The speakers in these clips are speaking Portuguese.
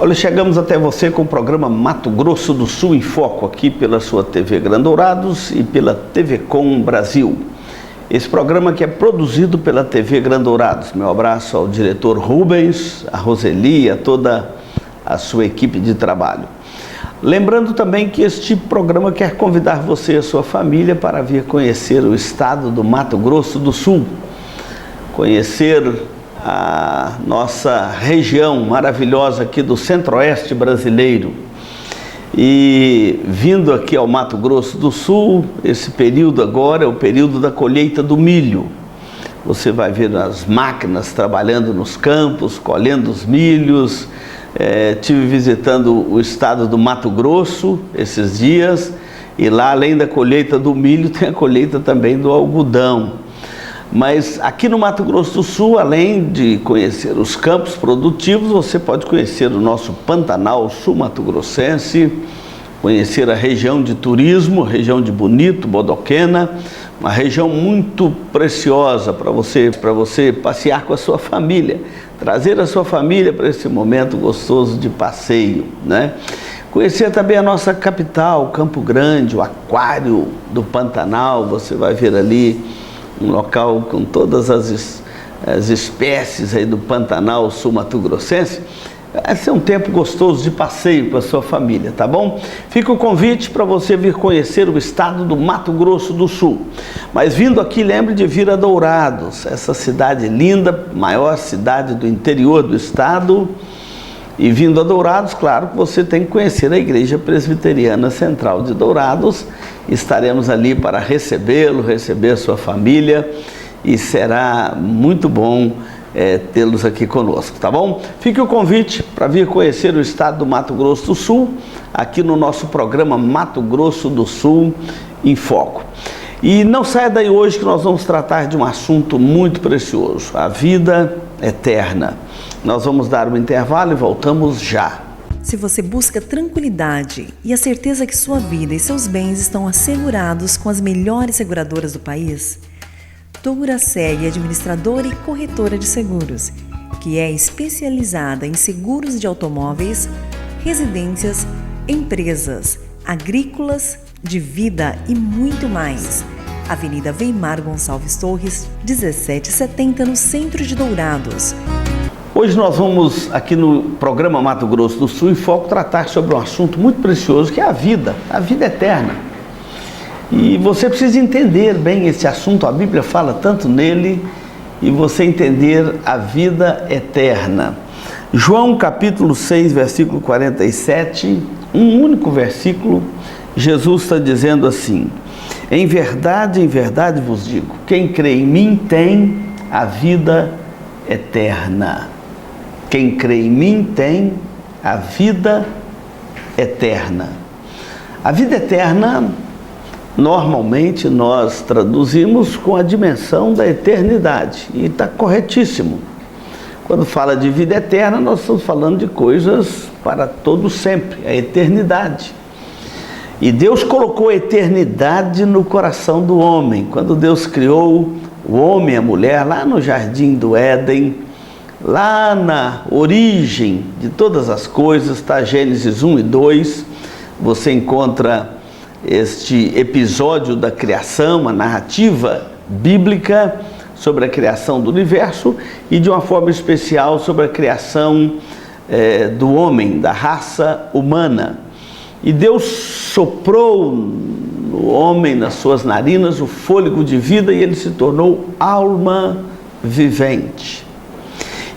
Olha, chegamos até você com o programa Mato Grosso do Sul em Foco, aqui pela sua TV Grandourados e pela TV Com Brasil. Esse programa que é produzido pela TV Grandourados. Meu abraço ao diretor Rubens, a Roseli e a toda a sua equipe de trabalho. Lembrando também que este programa quer convidar você e a sua família para vir conhecer o estado do Mato Grosso do Sul, conhecer a nossa região maravilhosa aqui do centro-oeste brasileiro. E vindo aqui ao Mato Grosso do Sul, esse período agora é o período da colheita do milho. Você vai ver as máquinas trabalhando nos campos, colhendo os milhos. Estive visitando o estado do Mato Grosso esses dias, e lá, além da colheita do milho, tem a colheita também do algodão. Mas aqui no Mato Grosso do Sul, além de conhecer os campos produtivos, você pode conhecer o nosso Pantanal Sul-Mato-Grossense, conhecer a região de turismo, região de Bonito, Bodoquena, uma região muito preciosa para você passear com a sua família, trazer a sua família para esse momento gostoso de passeio, né? Conhecer também a nossa capital, Campo Grande, o Aquário do Pantanal. Você vai ver ali um local com todas as espécies aí do Pantanal Sul-Mato-Grossense. Vai ser um tempo gostoso de passeio com a sua família, tá bom? Fica o convite para você vir conhecer o estado do Mato Grosso do Sul. Mas vindo aqui, lembre de vir a Dourados, essa cidade linda, maior cidade do interior do estado. E vindo a Dourados, claro que você tem que conhecer a Igreja Presbiteriana Central de Dourados. Estaremos ali para recebê-lo, receber a sua família, e será muito bom tê-los aqui conosco, tá bom? Fique o convite para vir conhecer o estado do Mato Grosso do Sul, aqui no nosso programa Mato Grosso do Sul em Foco. E não saia daí hoje, que nós vamos tratar de um assunto muito precioso, a vida eterna. Nós vamos dar um intervalo e voltamos já. Se você busca tranquilidade e a certeza que sua vida e seus bens estão assegurados com as melhores seguradoras do país, Duraceg é administradora e corretora de seguros, que é especializada em seguros de automóveis, residências, empresas, agrícolas, de vida e muito mais. Avenida Weimar Gonçalves Torres, 1770, no centro de Dourados. Hoje nós vamos, aqui no programa Mato Grosso do Sul em Foco, tratar sobre um assunto muito precioso, que é a vida eterna. E você precisa entender bem esse assunto, a Bíblia fala tanto nele, e você entender a vida eterna. João capítulo 6, versículo 47, um único versículo, Jesus está dizendo assim: em verdade vos digo, quem crê em mim tem a vida eterna. Quem crê em mim tem a vida eterna. A vida eterna, normalmente nós traduzimos com a dimensão da eternidade, e está corretíssimo. Quando fala de vida eterna, nós estamos falando de coisas para todo sempre, a eternidade. E Deus colocou a eternidade no coração do homem. Quando Deus criou o homem e a mulher, lá no jardim do Éden, lá na origem de todas as coisas, está Gênesis 1 e 2, você encontra este episódio da criação, a narrativa bíblica sobre a criação do universo, e de uma forma especial sobre a criação do homem, da raça humana. E Deus soprou no homem, nas suas narinas, o fôlego de vida, e ele se tornou alma vivente.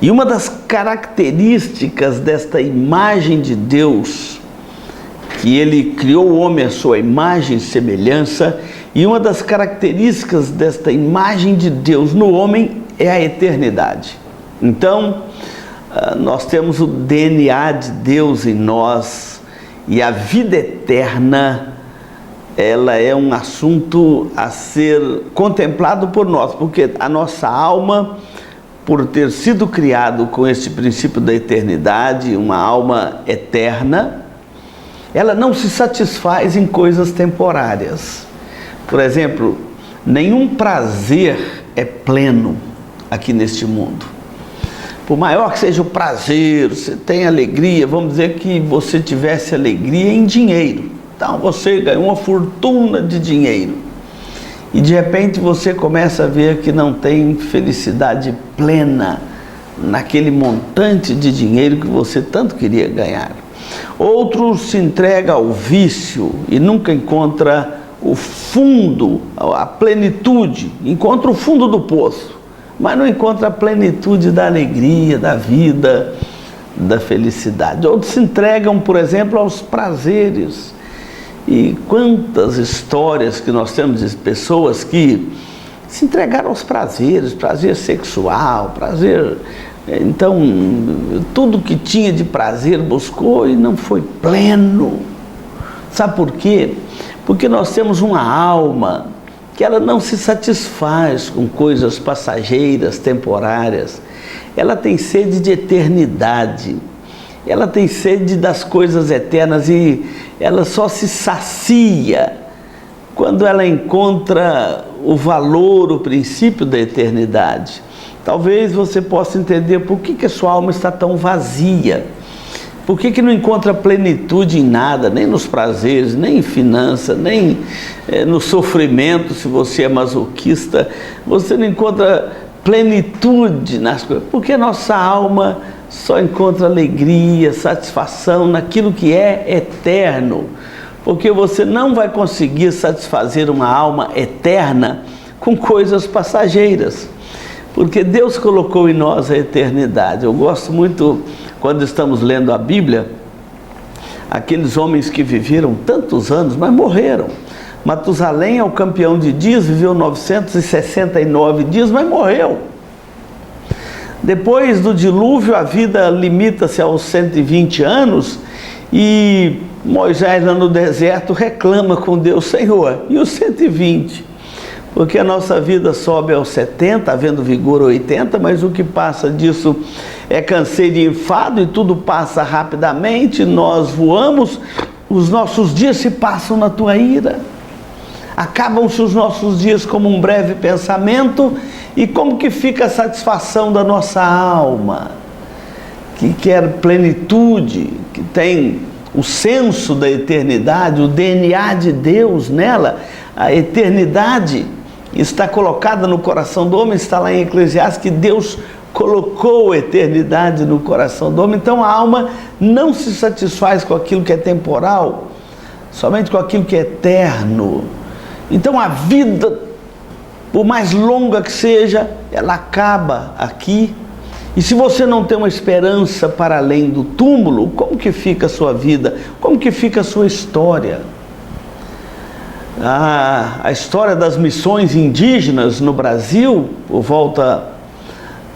E uma das características desta imagem de Deus, que ele criou o homem à sua imagem e semelhança, e uma das características desta imagem de Deus no homem é a eternidade. Então, nós temos o DNA de Deus em nós, e a vida eterna, ela é um assunto a ser contemplado por nós, porque a nossa alma, por ter sido criado com esse princípio da eternidade, uma alma eterna, ela não se satisfaz em coisas temporárias. Por exemplo, nenhum prazer é pleno aqui neste mundo. por maior que seja o prazer, você tem alegria, vamos dizer que você tivesse alegria em dinheiro. Então você ganhou uma fortuna de dinheiro e de repente você começa a ver que não tem felicidade plena naquele montante de dinheiro que você tanto queria ganhar. Outro se entrega ao vício e nunca encontra o fundo, a plenitude, encontra o fundo do poço, mas não encontra a plenitude da alegria, da vida, da felicidade. Outros se entregam, por exemplo, aos prazeres. E quantas histórias que nós temos de pessoas que se entregaram aos prazeres, prazer sexual, prazer... Então, tudo que tinha de prazer buscou e não foi pleno. Sabe por quê? Porque nós temos uma alma que ela não se satisfaz com coisas passageiras, temporárias. Ela tem sede de eternidade. Ela tem sede das coisas eternas e ela só se sacia quando ela encontra o valor, o princípio da eternidade. Talvez você possa entender por que a sua alma está tão vazia. Por que não encontra plenitude em nada, nem nos prazeres, nem em finança, nem no sofrimento, se você é masoquista. Você não encontra plenitude nas coisas, porque a nossa alma só encontra alegria, satisfação naquilo que é eterno. Porque você não vai conseguir satisfazer uma alma eterna com coisas passageiras. Porque Deus colocou em nós a eternidade. Eu gosto muito, quando estamos lendo a Bíblia, aqueles homens que viveram tantos anos, mas morreram. Matusalém é o campeão de dias, viveu 969 dias, mas morreu. Depois do dilúvio, a vida limita-se aos 120 anos e Moisés, lá no deserto, reclama com Deus: Senhor, e os 120? Porque a nossa vida sobe aos 70, havendo vigor 80, mas o que passa disso é canseiro e enfado, e tudo passa rapidamente, nós voamos, os nossos dias se passam na tua ira. Acabam-se os nossos dias como um breve pensamento, e como que fica a satisfação da nossa alma, que quer plenitude, que tem o senso da eternidade, o DNA de Deus nela, a eternidade está colocada no coração do homem, está lá em Eclesiastes que Deus colocou a eternidade no coração do homem. Então a alma não se satisfaz com aquilo que é temporal, somente com aquilo que é eterno. Então a vida, por mais longa que seja, ela acaba aqui. E se você não tem uma esperança para além do túmulo, como que fica a sua vida? Como que fica a sua história? A história das missões indígenas no Brasil, por volta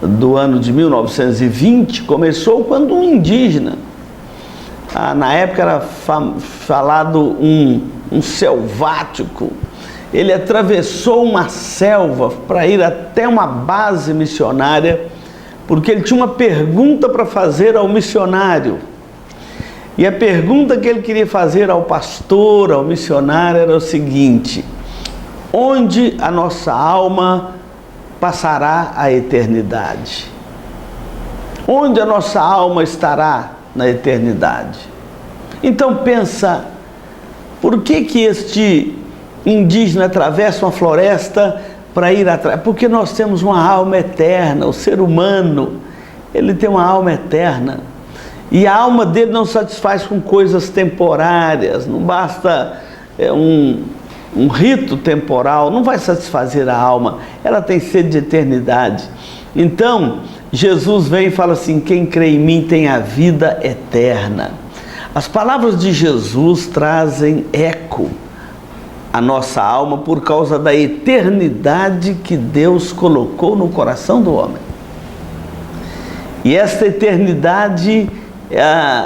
do ano de 1920, começou quando um indígena, na época era falado um selvático, ele atravessou uma selva para ir até uma base missionária, porque ele tinha uma pergunta para fazer ao missionário. E a pergunta que ele queria fazer ao pastor, ao missionário, era o seguinte: onde a nossa alma passará a eternidade? Onde a nossa alma estará na eternidade? Então pensa, por que este indígena atravessa uma floresta para ir atrás? Porque nós temos uma alma eterna. O ser humano, ele tem uma alma eterna. E a alma dele não satisfaz com coisas temporárias, não basta um rito temporal, não vai satisfazer a alma, ela tem sede de eternidade. Então, Jesus vem e fala assim: quem crê em mim tem a vida eterna. As palavras de Jesus trazem eco à nossa alma por causa da eternidade que Deus colocou no coração do homem. E esta eternidade,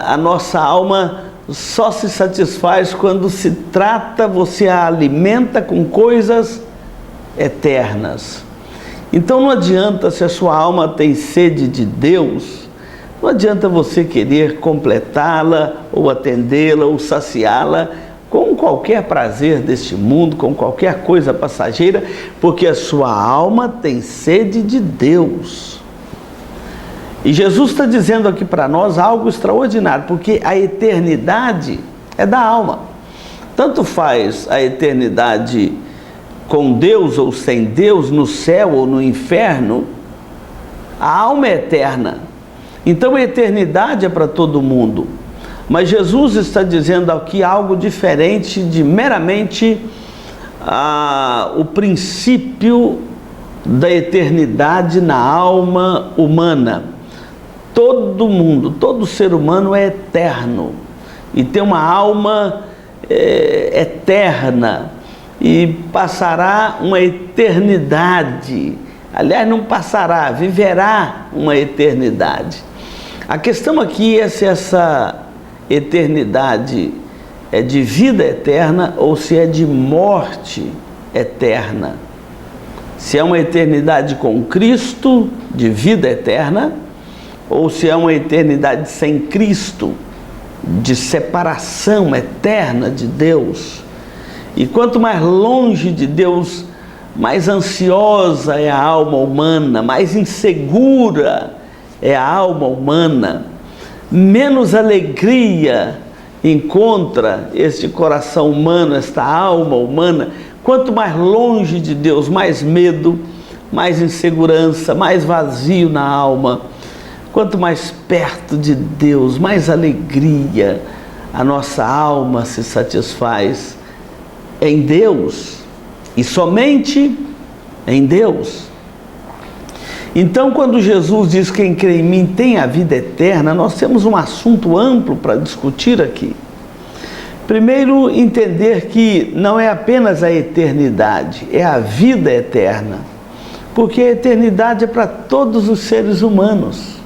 a nossa alma só se satisfaz quando se trata, você a alimenta com coisas eternas. Então não adianta, se a sua alma tem sede de Deus, não adianta você querer completá-la, ou atendê-la, ou saciá-la com qualquer prazer deste mundo, com qualquer coisa passageira, porque a sua alma tem sede de Deus. E Jesus está dizendo aqui para nós algo extraordinário, porque a eternidade é da alma. Tanto faz a eternidade com Deus ou sem Deus, no céu ou no inferno, a alma é eterna. Então a eternidade é para todo mundo. Mas Jesus está dizendo aqui algo diferente de meramente o princípio da eternidade na alma humana. Todo mundo, todo ser humano é eterno e tem uma alma eterna e passará uma eternidade. Aliás, não passará, viverá uma eternidade. A questão aqui é se essa eternidade é de vida eterna ou se é de morte eterna. Se é uma eternidade com Cristo, de vida eterna, ou se é uma eternidade sem Cristo, de separação eterna de Deus. E quanto mais longe de Deus, mais ansiosa é a alma humana, mais insegura é a alma humana, menos alegria encontra este coração humano, esta alma humana. Quanto mais longe de Deus, mais medo, mais insegurança, mais vazio na alma. Quanto mais perto de Deus, mais alegria a nossa alma se satisfaz em Deus e somente em Deus. Então, quando Jesus diz que quem crê em mim tem a vida eterna, nós temos um assunto amplo para discutir aqui. Primeiro, entender que não é apenas a eternidade, é a vida eterna, porque a eternidade é para todos os seres humanos.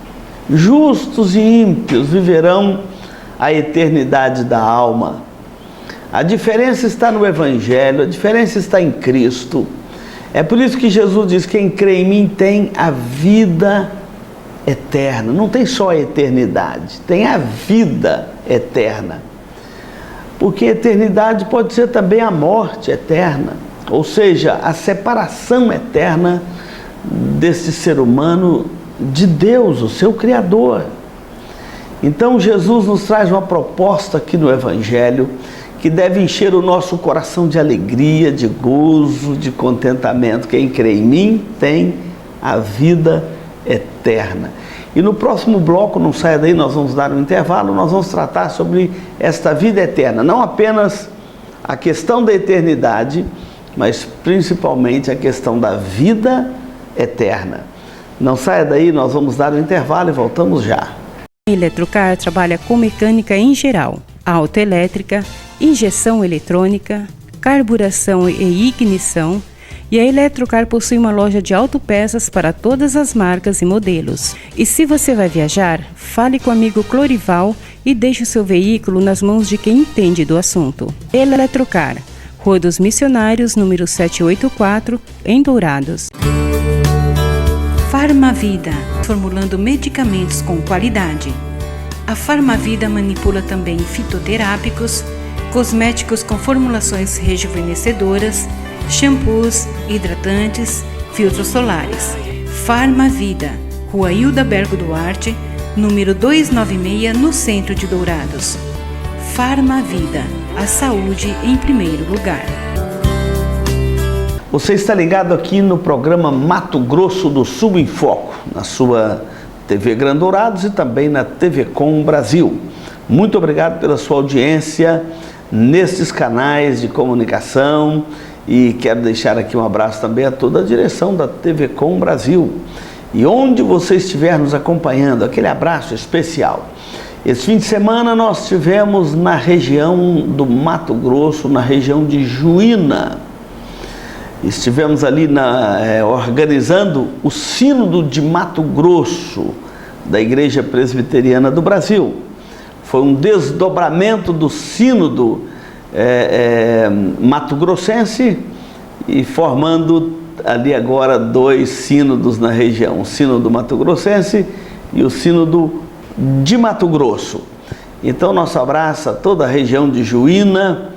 Justos e ímpios viverão a eternidade da alma. A diferença está no Evangelho, a diferença está em Cristo. É por isso que Jesus diz: quem crê em mim tem a vida eterna. Não tem só a eternidade, tem a vida eterna. Porque a eternidade pode ser também a morte eterna, ou seja, a separação eterna desse ser humano de Deus, o seu Criador. Então Jesus nos traz uma proposta aqui no Evangelho que deve encher o nosso coração de alegria, de gozo, de contentamento. Quem crê em mim tem a vida eterna. E no próximo bloco, não saia daí, nós vamos dar um intervalo, nós vamos tratar sobre esta vida eterna. Não apenas a questão da eternidade, mas principalmente a questão da vida eterna. Não saia daí, nós vamos dar um intervalo e voltamos já. A Eletrocar trabalha com mecânica em geral, autoelétrica, injeção eletrônica, carburação e ignição, e a Eletrocar possui uma loja de autopeças para todas as marcas e modelos. E se você vai viajar, fale com o amigo Clorival e deixe o seu veículo nas mãos de quem entende do assunto. Eletrocar, Rua dos Missionários, número 784, em Dourados. Farmavida, formulando medicamentos com qualidade. A Farmavida manipula também fitoterápicos, cosméticos com formulações rejuvenescedoras, shampoos, hidratantes, filtros solares. Farmavida, Rua Hildabergo Duarte, número 296, no centro de Dourados. Farmavida, a saúde em primeiro lugar. Você está ligado aqui no programa Mato Grosso do Sul em Foco, na sua TV Grandourados e também na TV Com Brasil. Muito obrigado pela sua audiência nesses canais de comunicação e quero deixar aqui um abraço também a toda a direção da TV Com Brasil. E onde você estiver nos acompanhando, aquele abraço especial. Esse fim de semana nós estivemos na região do Mato Grosso, na região de Juína. Estivemos ali organizando o Sínodo de Mato Grosso, da Igreja Presbiteriana do Brasil. Foi um desdobramento do Sínodo mato-grossense e formando ali agora 2 sínodos na região, o Sínodo mato-grossense e o Sínodo de Mato Grosso. Então nosso abraço a toda a região de Juína,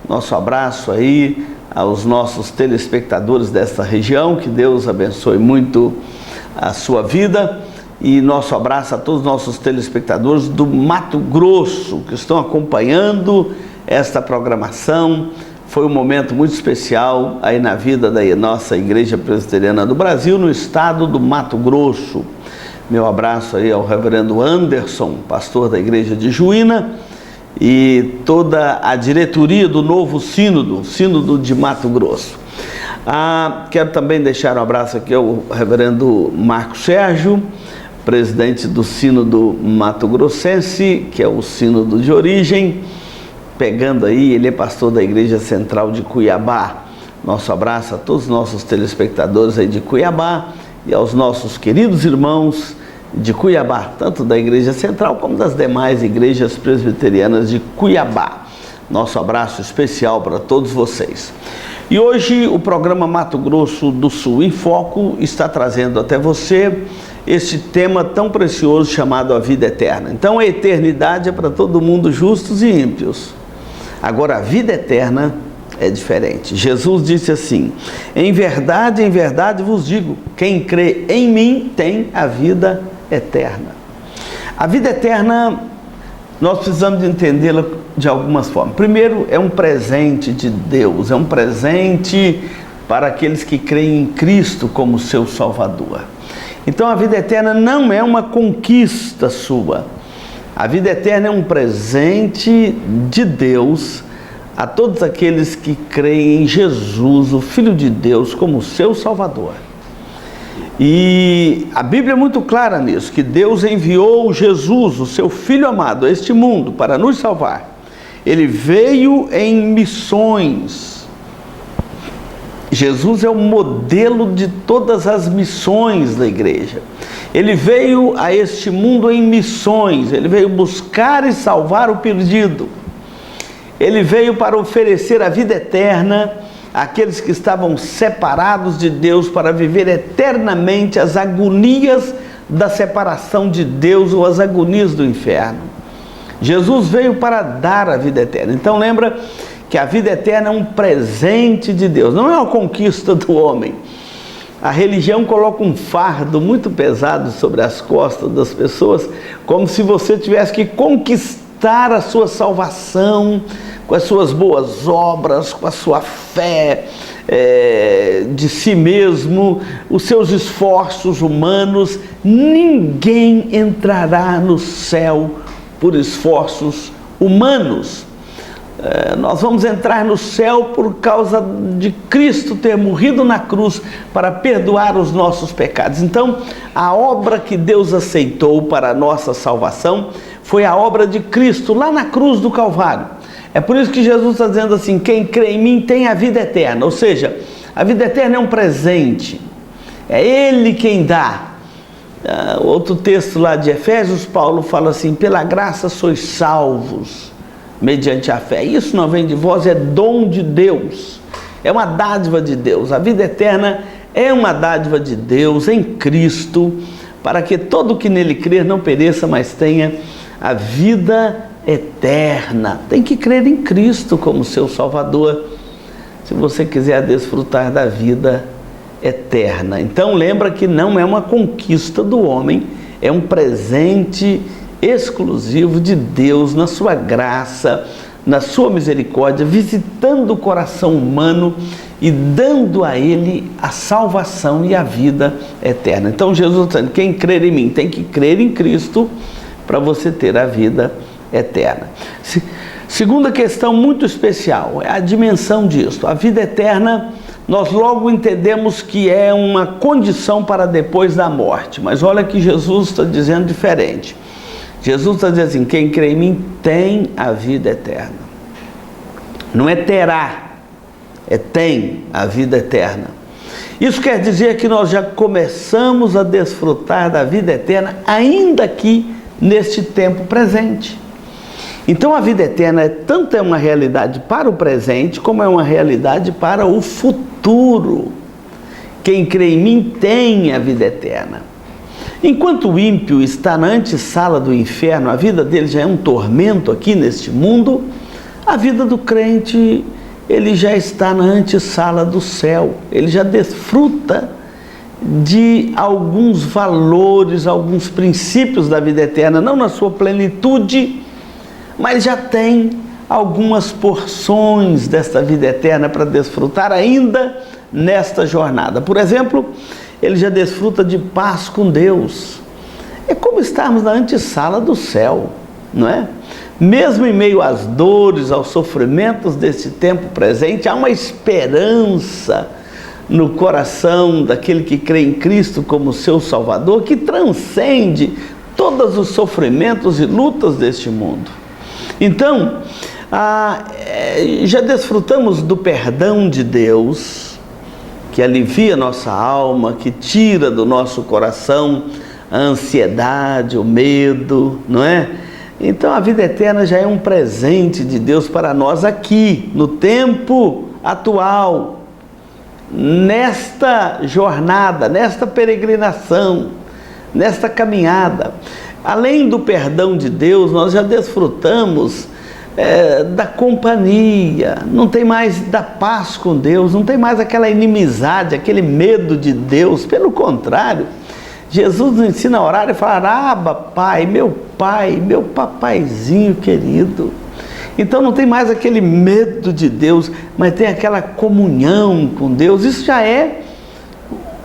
nosso abraço aí aos nossos telespectadores desta região, que Deus abençoe muito a sua vida e nosso abraço a todos os nossos telespectadores do Mato Grosso que estão acompanhando esta programação. Foi um momento muito especial aí na vida da nossa Igreja Presbiteriana do Brasil, no estado do Mato Grosso. Meu abraço aí ao reverendo Anderson, pastor da Igreja de Juína, e toda a diretoria do novo Sínodo de Mato Grosso. Quero também deixar um abraço aqui ao reverendo Marco Sérgio, presidente do Sínodo Mato Grossense, que é o Sínodo de origem, pegando aí, ele é pastor da Igreja Central de Cuiabá. Nosso abraço a todos os nossos telespectadores aí de Cuiabá e aos nossos queridos irmãos de Cuiabá, tanto da Igreja Central como das demais igrejas presbiterianas de Cuiabá. Nosso abraço especial para todos vocês. E hoje o programa Mato Grosso do Sul em Foco está trazendo até você este tema tão precioso chamado a vida eterna. Então a eternidade é para todo mundo, justos e ímpios. Agora a vida eterna é diferente. Jesus disse assim: em verdade vos digo, quem crê em mim tem a vida eterna. A vida eterna, nós precisamos de entendê-la de algumas formas. Primeiro, é um presente de Deus, é um presente para aqueles que creem em Cristo como seu Salvador. Então a vida eterna não é uma conquista sua. A vida eterna é um presente de Deus a todos aqueles que creem em Jesus, o Filho de Deus, como seu Salvador. E a Bíblia é muito clara nisso, que Deus enviou Jesus, o seu Filho amado, a este mundo para nos salvar. Ele veio em missões. Jesus é o modelo de todas as missões da igreja. Ele veio a este mundo em missões, ele veio buscar e salvar o perdido. Ele veio para oferecer a vida eterna àqueles que estavam separados de Deus, para viver eternamente as agonias da separação de Deus ou as agonias do inferno. Jesus veio para dar a vida eterna. Então lembra que a vida eterna é um presente de Deus, não é uma conquista do homem. A religião coloca um fardo muito pesado sobre as costas das pessoas, como se você tivesse que conquistar a sua salvação com as suas boas obras, com a sua fé de si mesmo, os seus esforços humanos. Ninguém entrará no céu por esforços humanos. Nós vamos entrar no céu por causa de Cristo ter morrido na cruz para perdoar os nossos pecados. Então, a obra que Deus aceitou para a nossa salvação foi a obra de Cristo lá na cruz do Calvário. É por isso que Jesus está dizendo assim: quem crê em mim tem a vida eterna. Ou seja, a vida eterna é um presente, é Ele quem dá. Outro texto lá de Efésios, Paulo fala assim: pela graça sois salvos mediante a fé. Isso não vem de vós, é dom de Deus, é uma dádiva de Deus. A vida eterna é uma dádiva de Deus em Cristo, para que todo que nele crer não pereça, mas tenha a vida eterna. Tem que crer em Cristo como seu Salvador, se você quiser desfrutar da vida eterna. Então lembra que não é uma conquista do homem, é um presente exclusivo de Deus, na sua graça, na sua misericórdia, visitando o coração humano e dando a ele a salvação e a vida eterna. Então Jesus está dizendo: quem crer em mim tem que crer em Cristo para você ter a vida eterna. Segunda questão muito especial é a dimensão disso. A vida eterna, nós logo entendemos que é uma condição para depois da morte, mas olha que Jesus está dizendo diferente. Jesus está dizendo assim: quem crê em mim tem a vida eterna. Não é terá, é tem a vida eterna. Isso quer dizer que nós já começamos a desfrutar da vida eterna ainda aqui neste tempo presente. Então a vida eterna tanto é uma realidade para o presente, como é uma realidade para o futuro. Quem crê em mim tem a vida eterna. Enquanto o ímpio está na antessala do inferno, a vida dele já é um tormento aqui neste mundo, a vida do crente, ele já está na antessala do céu, ele já desfruta de alguns valores, alguns princípios da vida eterna, não na sua plenitude, mas já tem algumas porções desta vida eterna para desfrutar ainda nesta jornada. Por exemplo, ele já desfruta de paz com Deus. É como estarmos na antessala do céu, não é? Mesmo em meio às dores, aos sofrimentos deste tempo presente, há uma esperança no coração daquele que crê em Cristo como seu Salvador, que transcende todos os sofrimentos e lutas deste mundo. Então, já desfrutamos do perdão de Deus, que alivia nossa alma, que tira do nosso coração a ansiedade, o medo, não é? Então a vida eterna já é um presente de Deus para nós aqui, no tempo atual, nesta jornada, nesta peregrinação, nesta caminhada. Além do perdão de Deus, nós já desfrutamos da companhia, não tem mais da paz com Deus, não tem mais aquela inimizade, aquele medo de Deus. Pelo contrário, Jesus nos ensina a orar e falar: Abba, Pai, meu papaizinho querido. Então não tem mais aquele medo de Deus, mas tem aquela comunhão com Deus. Isso já é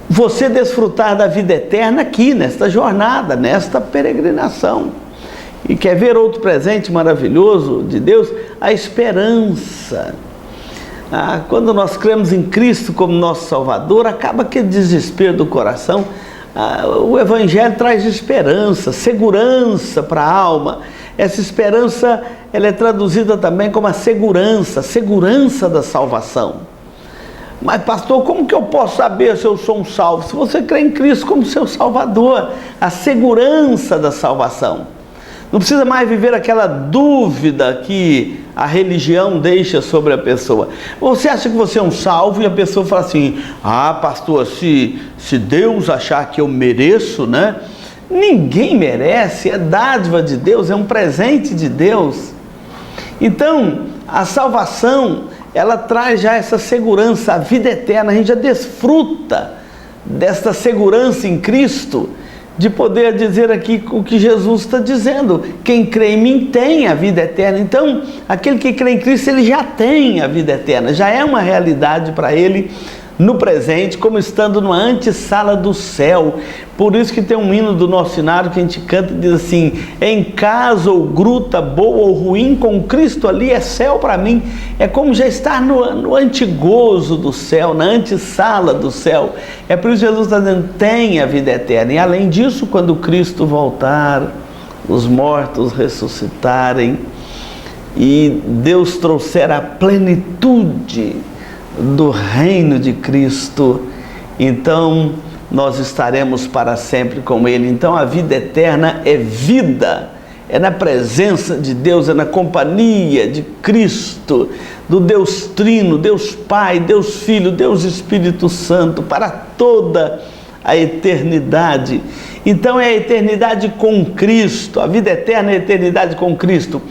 você desfrutar da vida eterna aqui, nesta jornada, nesta peregrinação. E quer ver outro presente maravilhoso de Deus? A esperança. Quando nós cremos em Cristo como nosso Salvador, acaba aquele desespero do coração. O Evangelho traz esperança, segurança para a alma. Essa esperança, ela é traduzida também como a segurança da salvação. Mas pastor, como que eu posso saber se eu sou um salvo? Se você crê em Cristo como seu Salvador, a segurança da salvação. Não precisa mais viver aquela dúvida que a religião deixa sobre a pessoa. Você acha que você é um salvo e a pessoa fala assim: pastor, se Deus achar que eu mereço, né? Ninguém merece, é dádiva de Deus, é um presente de Deus. Então, a salvação, ela traz já essa segurança, a vida eterna. A gente já desfruta desta segurança em Cristo, de poder dizer aqui o que Jesus está dizendo: quem crê em mim tem a vida eterna. Então, aquele que crê em Cristo, ele já tem a vida eterna, já é uma realidade para ele no presente, como estando numa antessala do céu. Por isso que tem um hino do nosso cenário que a gente canta e diz assim: em casa ou gruta, boa ou ruim, com Cristo ali é céu para mim. É como já estar no antegozo do céu, na antessala do céu. É por isso que Jesus está dizendo: tem a vida eterna. E além disso, quando Cristo voltar, os mortos ressuscitarem e Deus trouxer a plenitude do reino de Cristo, então nós estaremos para sempre com Ele. Então a vida eterna é vida, é na presença de Deus, é na companhia de Cristo, do Deus Trino, Deus Pai, Deus Filho, Deus Espírito Santo, para toda a eternidade. Então é a eternidade com Cristo, a vida eterna é a eternidade com Cristo.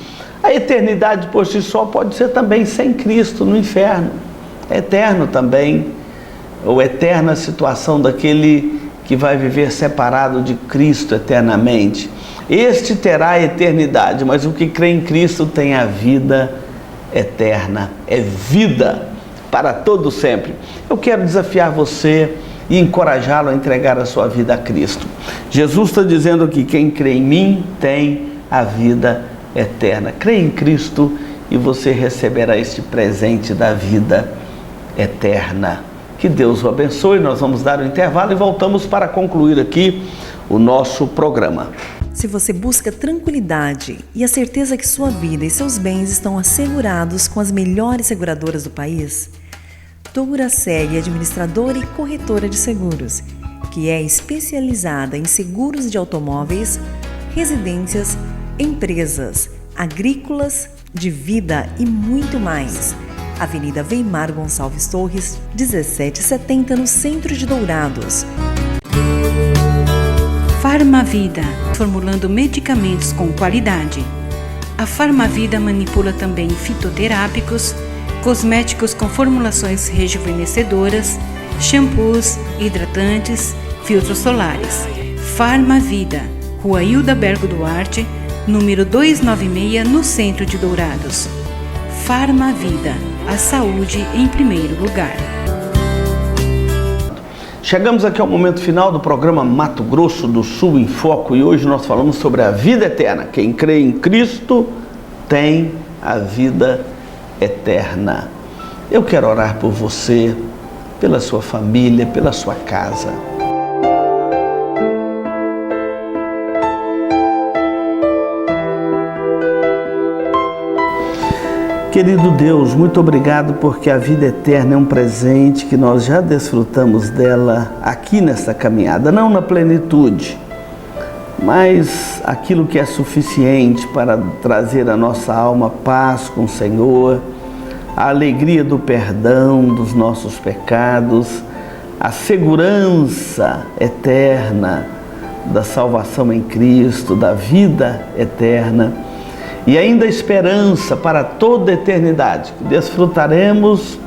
A eternidade por si só pode ser também sem Cristo, no inferno. É eterno também, ou eterna situação daquele que vai viver separado de Cristo eternamente. Este terá a eternidade, mas o que crê em Cristo tem a vida eterna, é vida para todo sempre. Eu quero desafiar você e encorajá-lo a entregar a sua vida a Cristo. Jesus está dizendo que quem crê em mim tem a vida eterna. Crê em Cristo e você receberá este presente da vida eterna. Que Deus o abençoe. Nós vamos dar um intervalo e voltamos para concluir aqui o nosso programa. Se você busca tranquilidade e a certeza que sua vida e seus bens estão assegurados com as melhores seguradoras do país, Touraceg é administradora e corretora de seguros, que é especializada em seguros de automóveis, residências, empresas, agrícolas, de vida e muito mais. Avenida Weimar Gonçalves Torres, 1770, no centro de Dourados. Farmavida, formulando medicamentos com qualidade. A Farmavida manipula também fitoterápicos, cosméticos com formulações rejuvenescedoras, shampoos, hidratantes, filtros solares. Farmavida, Rua Hilda Bergo Duarte, número 296, no centro de Dourados. Farmavida, a saúde em primeiro lugar. Chegamos aqui ao momento final do programa Mato Grosso do Sul em Foco e hoje nós falamos sobre a vida eterna. Quem crê em Cristo tem a vida eterna. Eu quero orar por você, pela sua família, pela sua casa. Querido Deus, muito obrigado porque a vida eterna é um presente que nós já desfrutamos dela aqui nesta caminhada, não na plenitude, mas aquilo que é suficiente para trazer à nossa alma paz com o Senhor, a alegria do perdão dos nossos pecados, a segurança eterna da salvação em Cristo, da vida eterna, e ainda a esperança para toda a eternidade, que desfrutaremos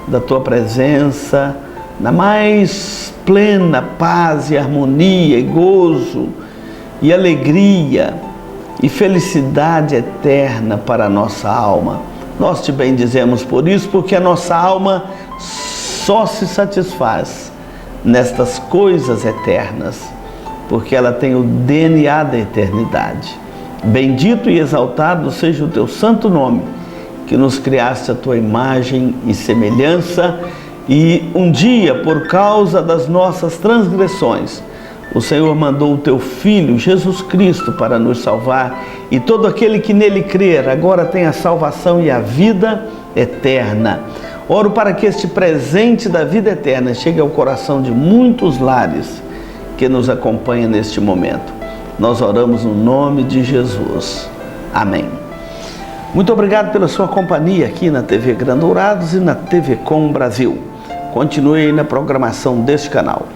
da Tua presença na mais plena paz e harmonia e gozo e alegria e felicidade eterna para a nossa alma. Nós te bendizemos por isso, porque a nossa alma só se satisfaz nestas coisas eternas, porque ela tem o DNA da eternidade. Bendito e exaltado seja o teu santo nome, que nos criaste a tua imagem e semelhança, e um dia, por causa das nossas transgressões, o Senhor mandou o teu Filho, Jesus Cristo, para nos salvar, e todo aquele que nele crer agora tem a salvação e a vida eterna. Oro para que este presente da vida eterna chegue ao coração de muitos lares que nos acompanham neste momento. Nós oramos no nome de Jesus. Amém. Muito obrigado pela sua companhia aqui na TV Grandourados e na TV Com Brasil. Continue aí na programação deste canal.